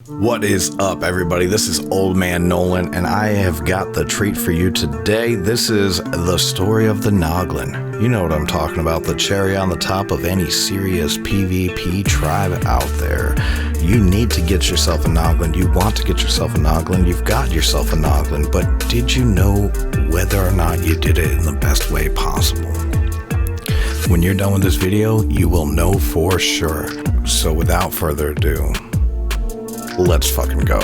What is up, everybody? This is Old Man Nolan, and I have got the treat for you today. This is the story of the Noglin. You know what I'm talking about, the cherry on the top of any serious PvP tribe out there. You need to get yourself a Noglin. You want to get yourself a Noglin. You've got yourself a Noglin, but did you know whether or not you did it in the best way possible? When you're done with this video, you will know for sure. So without further ado, let's fucking go.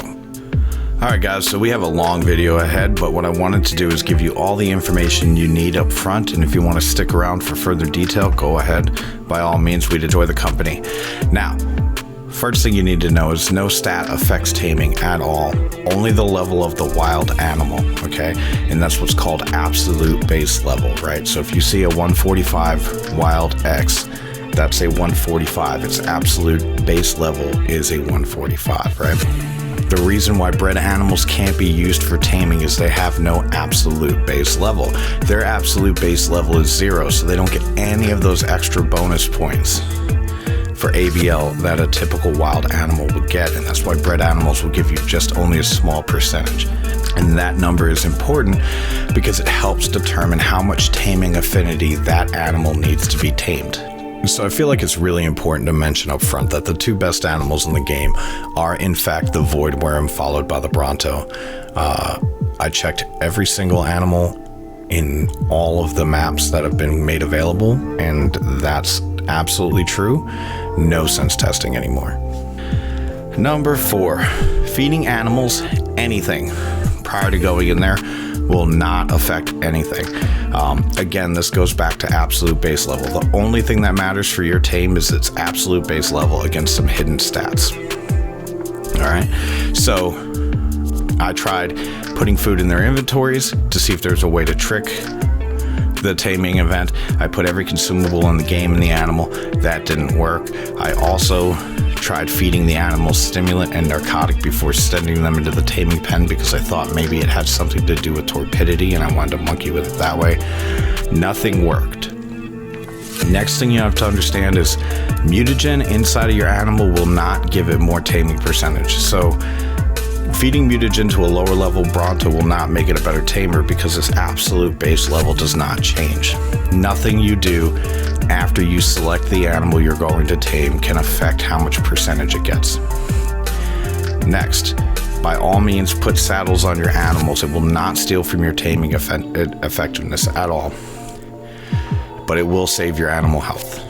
Alright guys, so we have a long video ahead, but what I wanted to do is give you all the information you need up front, and if you want to stick around for further detail, go ahead. By all means, we'd enjoy the company. Now, first thing you need to know is no stat affects taming at all. Only the level of the wild animal, okay? And that's what's called absolute base level, right? So if you see a 145 wild X, that's a 145. Its absolute base level is a 145, right? The reason why bred animals can't be used for taming is they have no absolute base level. Their absolute base level is 0, so they don't get any of those extra bonus points for ABL that a typical wild animal would get, and that's why bred animals will give you just only a small percentage. And that number is important because it helps determine how much taming affinity that animal needs to be tamed. So I feel like it's really important to mention up front that the two best animals in the game are in fact the Void Worm followed by the Bronto. I checked every single animal in all of the maps that have been made available, and that's absolutely true. No sense testing anymore. Number 4, feeding animals anything prior to going in there will not affect anything. Again, this goes back to absolute base level. The only thing that matters for your tame is its absolute base level against some hidden stats. All right, so I tried putting food in their inventories to see if there's a way to trick the taming event. I put every consumable in the game in the animal. That didn't work. I also tried feeding the animals stimulant and narcotic before sending them into the taming pen because I thought maybe it had something to do with torpidity and I wanted to monkey with it that way. Nothing worked. Next thing you have to understand is mutagen inside of your animal will not give it more taming percentage. So feeding mutagen to a lower level Bronto will not make it a better tamer because its absolute base level does not change. Nothing you do after you select the animal you're going to tame can affect how much percentage it gets. Next, by all means, put saddles on your animals. It will not steal from your taming effectiveness at all, but it will save your animal health.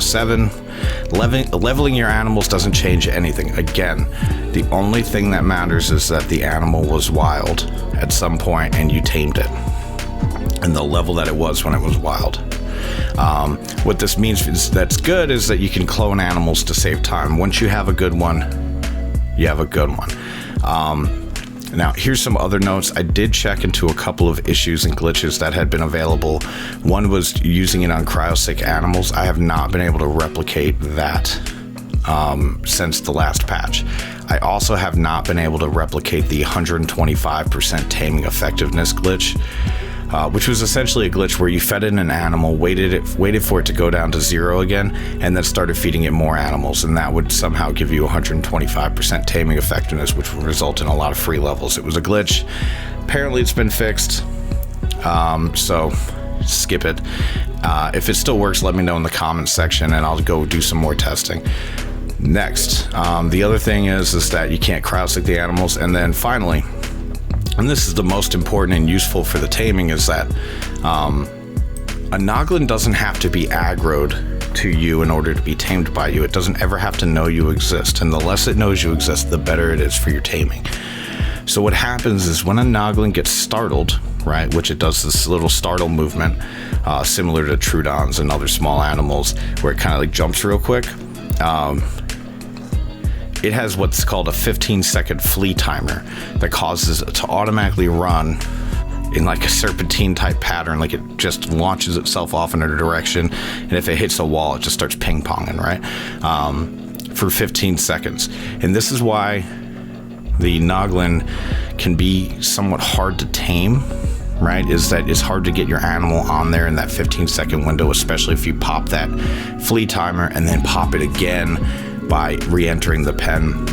7, leveling your animals doesn't change anything. Again, the only thing that matters is that the animal was wild at some point and you tamed it, and the level that it was when it was wild. What this means is that's good is that you can clone animals to save time. Once you have a good one, you have a good one. Now, here's some other notes. I did check into a couple of issues and glitches that had been available. One was using it on cryosick animals. I have not been able to replicate that since the last patch. I also have not been able to replicate the 125% taming effectiveness glitch, which was essentially a glitch where you fed in an animal, waited for it to go down to 0 again, and then started feeding it more animals, and that would somehow give you 125% taming effectiveness, which would result in a lot of free levels. It was a glitch. Apparently it's been fixed, so skip it. If it still works, let me know in the comments section, and I'll go do some more testing. Next, the other thing is that you can't cryosick the animals, and then finally, and this is the most important and useful for the taming, is that a Noglin doesn't have to be aggroed to you in order to be tamed by you. It doesn't ever have to know you exist, and the less it knows you exist, the better it is for your taming. So what happens is when a Noglin gets startled, right, which it does this little startle movement, similar to Troodons and other small animals, where it kind of like jumps real quick, it has what's called a 15-second flee timer that causes it to automatically run in like a serpentine type pattern, like it just launches itself off in a direction, and if it hits a wall, it just starts ping-ponging, right, for 15 seconds. And this is why the Noglin can be somewhat hard to tame, right, is that it's hard to get your animal on there in that 15-second window, especially if you pop that flee timer and then pop it again by re-entering the pen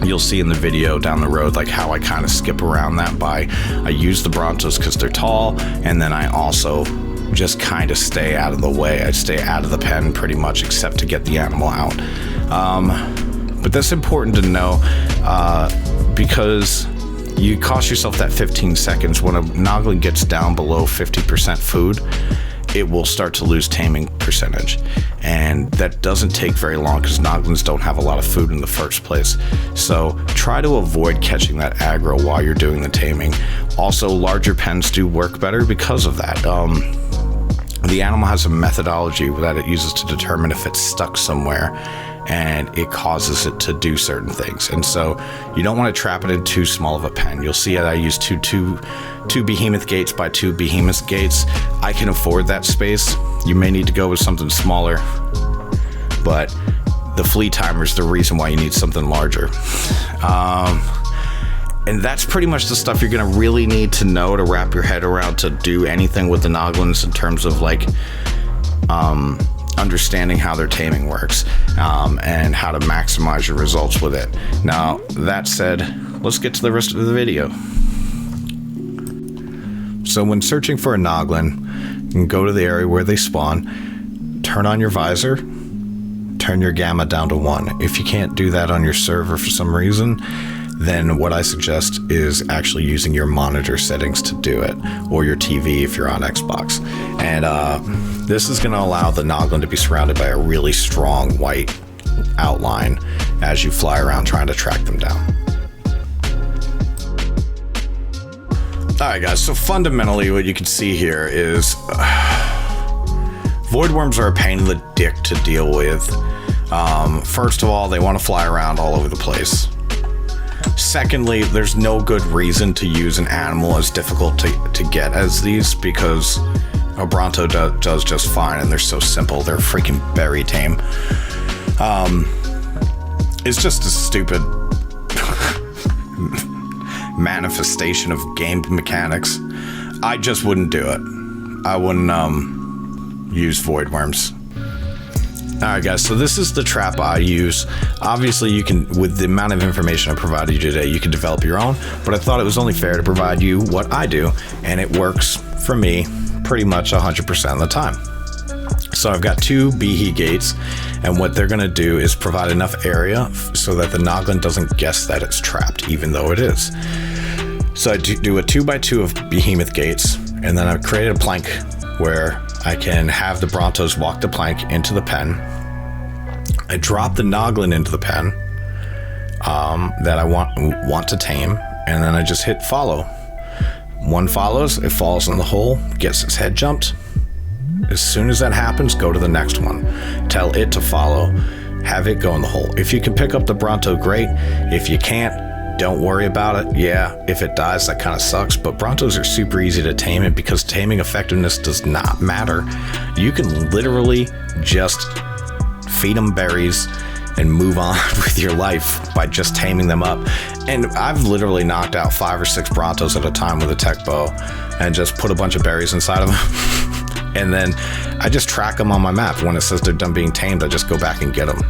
You'll see in the video down the road like how I kind of skip around that by I use the Brontos because they're tall, and then I also just kind of stay out of the way. I stay out of the pen pretty much except to get the animal out. But that's important to know because you cost yourself that 15 seconds. When a noglin gets down below 50% food, it will start to lose taming percentage, and that doesn't take very long because noglins don't have a lot of food in the first place. So try to avoid catching that aggro while you're doing the taming. Also, larger pens do work better because of that. The animal has a methodology that it uses to determine if it's stuck somewhere, and it causes it to do certain things. And so you don't want to trap it in too small of a pen. You'll see that I use two behemoth gates by 2 behemoth gates. I can afford that space. You may need to go with something smaller, but the flea timer is the reason why you need something larger. And that's pretty much the stuff you're going to really need to know to wrap your head around to do anything with the noglins in terms of like understanding how their taming works, and how to maximize your results with it. Now, that said, let's get to the rest of the video. So when searching for a noglin, you can go to the area where they spawn, turn on your visor, turn your gamma down to 1. If you can't do that on your server for some reason, then what I suggest is actually using your monitor settings to do it, or your TV if you're on Xbox. And this is going to allow the noglin to be surrounded by a really strong white outline as you fly around trying to track them down. Alright guys, so fundamentally what you can see here is voidworms are a pain in the dick to deal with. First of all, they want to fly around all over the place. Secondly, there's no good reason to use an animal as difficult to get as these, because a Bronto does just fine, and they're so simple. They're freaking berry tame. It's just a stupid manifestation of game mechanics. I just wouldn't do it. I wouldn't use voidworms. Alright guys, so this is the trap I use. Obviously you can, with the amount of information I provided you today, you can develop your own, but I thought it was only fair to provide you what I do, and it works for me pretty much 100% of the time. So I've got 2 behe gates, and what they're going to do is provide enough area so that the noglin doesn't guess that it's trapped, even though it is. So I do a 2x2 of behemoth gates, and then I've created a plank where I can have the Brontos walk the plank into the pen. I drop the noglin into the pen that I want to tame, and then I just hit follow. One follows, it falls in the hole, gets its head jumped. As soon as that happens, go to the next one. Tell it to follow, have it go in the hole. If you can pick up the Bronto, great. If you can't, don't worry about it. Yeah, if it dies, that kind of sucks, but Brontos are super easy to tame, and because taming effectiveness does not matter, you can literally just feed them berries and move on with your life by just taming them up. And I've literally knocked out 5 or 6 Brontos at a time with a tech bow and just put a bunch of berries inside of them. And then I just track them on my map. When it says they're done being tamed, I just go back and get them.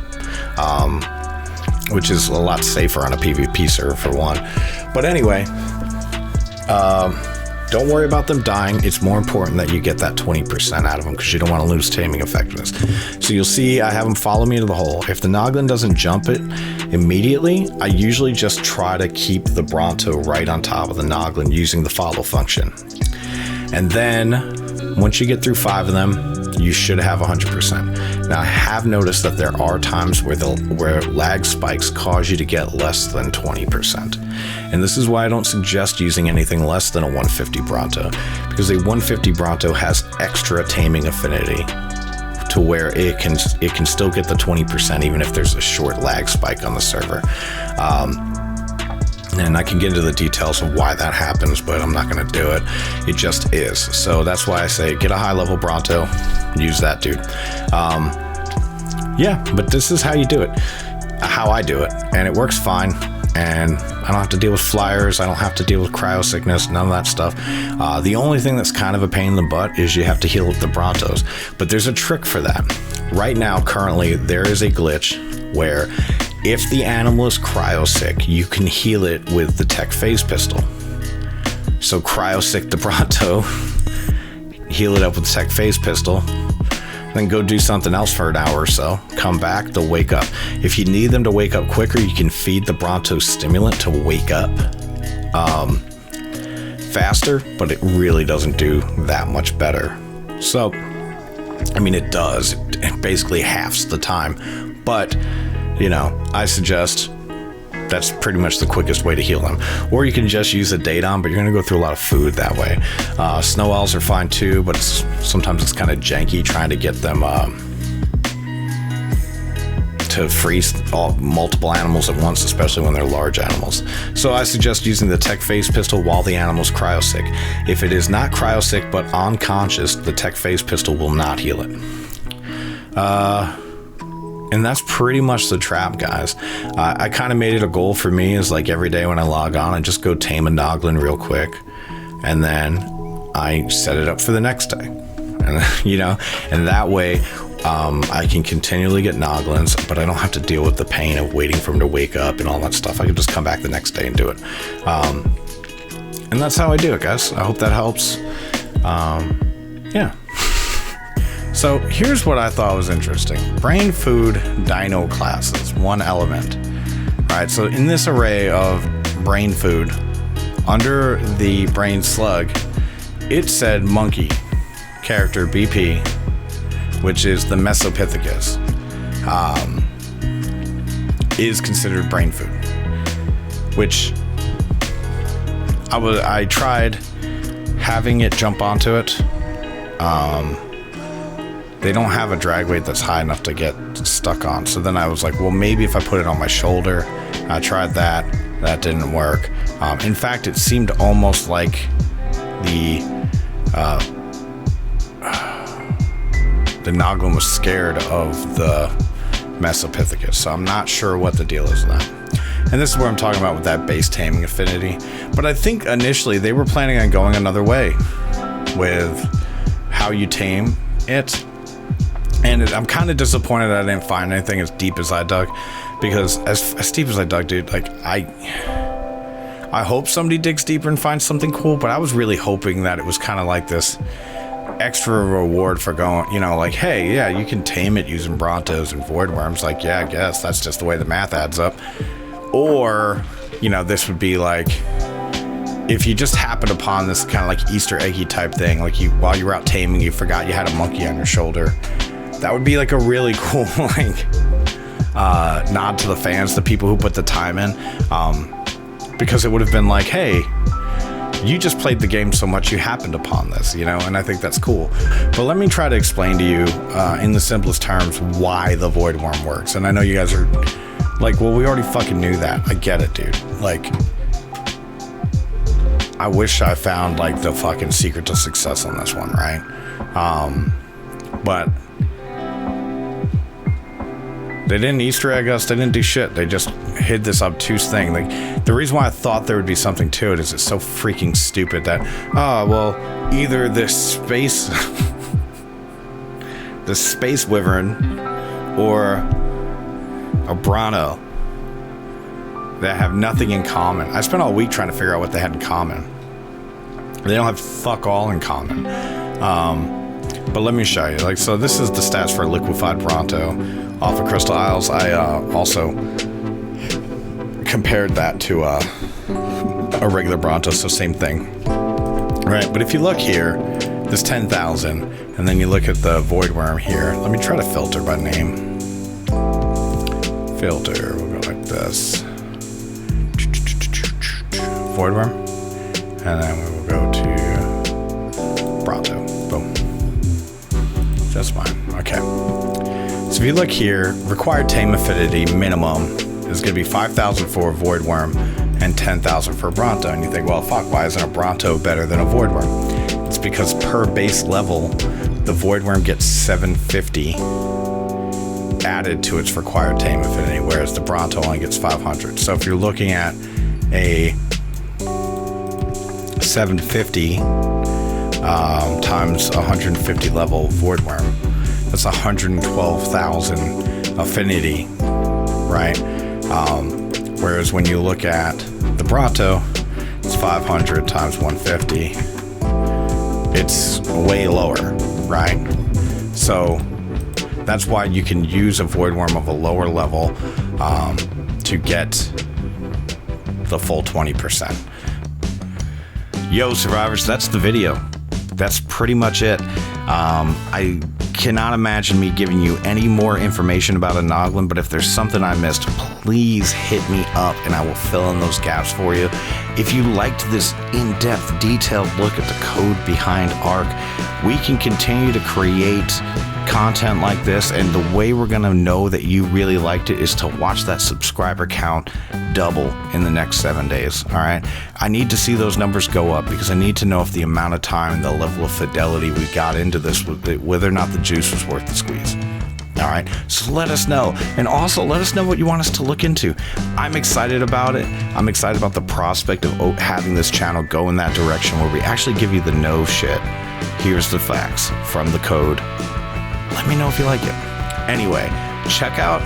Which is a lot safer on a PvP server for one. But anyway, don't worry about them dying. It's more important that you get that 20% out of them, because you don't want to lose taming effectiveness. So you'll see I have them follow me to the hole. If the noglin doesn't jump it immediately, I usually just try to keep the Bronto right on top of the noglin using the follow function. And then once you get through 5 of them, you should have 100%. Now I have noticed that there are times where lag spikes cause you to get less than 20%. And this is why I don't suggest using anything less than a 150 Bronto, because a 150 Bronto has extra taming affinity to where it can still get the 20% even if there's a short lag spike on the server. And I can get into the details of why that happens, but I'm not going to do it. It just is. So that's why I say get a high level Bronto, use that dude. Yeah, but this is how you do it, how I do it, and it works fine. And I don't have to deal with flyers. I don't have to deal with cryo sickness, none of that stuff. The only thing that's kind of a pain in the butt is you have to heal with the Brontos, but there's a trick for that. Right now, currently, there is a glitch where if the animal is cryosick, you can heal it with the tech phase pistol. So cryosick the Bronto, heal it up with the tech phase pistol, then go do something else for an hour or so. Come back, they'll wake up. If you need them to wake up quicker, you can feed the Bronto stimulant to wake up faster, but it really doesn't do that much better. So, I mean, it does. It basically halves the time. But, you know, I suggest that's pretty much the quickest way to heal them. Or you can just use a Daedon, but you're going to go through a lot of food that way. Snow owls are fine too, but sometimes it's kind of janky trying to get them to freeze multiple animals at once, especially when they're large animals. So I suggest using the tech phase pistol while the animal's cryosick. If it is not cryosick but unconscious, the tech phase pistol will not heal it. And that's pretty much the trap, guys. I kind of made it a goal for me is like every day when I log on, I just go tame a Noglin real quick. And then I set it up for the next day. And, you know, and that way I can continually get Noglins, but I don't have to deal with the pain of waiting for him to wake up and all that stuff. I can just come back the next day and do it. And that's how I do it, guys. I hope that helps. Yeah. So here's what I thought was interesting. Brain food dino classes, 1 element. All right, so in this array of brain food, under the brain slug, it said monkey, character BP, which is the Mesopithecus, is considered brain food, which I tried having it jump onto it. They don't have a drag weight that's high enough to get stuck on. So then I was like, well, maybe if I put it on my shoulder. I tried that. That didn't work. In fact, it seemed almost like the Noglin was scared of the Mesopithecus. So I'm not sure what the deal is with that. And this is where I'm talking about with that base taming affinity. But I think initially they were planning on going another way with how you tame it. And I'm kind of disappointed that I didn't find anything as deep as I dug, because as deep as I dug, dude, like I hope somebody digs deeper and finds something cool, but I was really hoping that it was kind of like this extra reward for going, you know, like, hey, yeah, you can tame it using Brontos and Void Worms. Like, yeah, I guess that's just the way the math adds up. Or, you know, this would be like, if you just happened upon this kind of like Easter eggy type thing, like while you were out taming, you forgot you had a monkey on your shoulder. That would be like a really cool like nod to the fans, the people who put the time in, because it would have been like, hey, you just played the game so much you happened upon this, you know, and I think that's cool. But let me try to explain to you in the simplest terms why the Void Worm works. And I know you guys are like, well, we already fucking knew that. I get it, dude. Like, I wish I found like the fucking secret to success on this one, right? But they didn't Easter egg us. They didn't do shit. They just hid this obtuse thing. Like, the reason why I thought there would be something to it is it's so freaking stupid that, well, either this space, the space wyvern, or a Bronto that have nothing in common. I spent all week trying to figure out what they had in common. They don't have fuck all in common. But let me show you. Like, so this is the stats for a liquefied Bronto off of Crystal Isles. I also compared that to a regular Bronto, so same thing. Right, but if you look here, this 10,000, and then you look at the Void Worm here. Let me try to filter by name. Filter, we'll go like this. Void Worm. And then we will go to Bronto. Boom. That's fine. Okay. So if you look here, required tame affinity minimum is going to be 5,000 for a Void Worm and 10,000 for a Bronto. And you think, well, fuck, why isn't a Bronto better than a Void Worm? It's because per base level, the Void Worm gets 750 added to its required tame affinity, whereas the Bronto only gets 500. So if you're looking at a 750 times 150 level Void Worm, that's 112,000 affinity, right? Whereas when you look at the Bronto, it's 500 times 150. It's way lower, right? So that's why you can use a void worm of a lower level to get the full 20%. Yo, survivors, that's the video. That's pretty much it. I cannot imagine me giving you any more information about a Noglin, but if there's something I missed, please hit me up and I will fill in those gaps for you. If you liked this in-depth, detailed look at the code behind Ark, we can continue to create content like this, and the way we're gonna know that you really liked it is to watch that subscriber count double in the next 7 days. All right, I need to see those numbers go up because I need to know if the amount of time and the level of fidelity we got into this, whether or not the juice was worth the squeeze. All right, so let us know, and also let us know what you want us to look into. I'm excited about it. I'm excited about the prospect of having this channel go in that direction where we actually give you the no shit. Here's the facts from the code. Let me know if you like it. Anyway, check out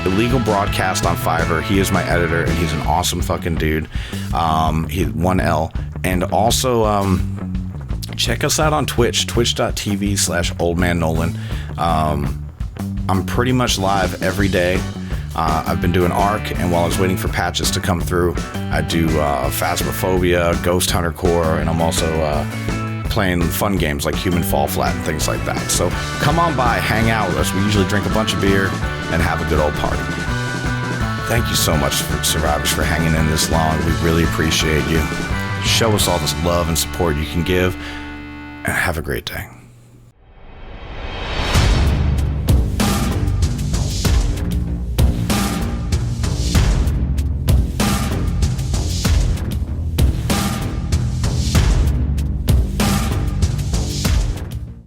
Illegal Broadcast on Fiverr. He is my editor, and he's an awesome fucking dude. He 1L. And also, check us out on Twitch, twitch.tv/oldmannolan. I'm pretty much live every day. I've been doing Ark, and while I was waiting for patches to come through, I do Phasmophobia, Ghost Hunter Core, and I'm also playing fun games like Human Fall Flat and things like that. So come on by, hang out with us. We usually drink a bunch of beer and have a good old party. Thank you so much, survivors, for hanging in this long. We really appreciate you. Show us all this love and support you can give, and have a great day.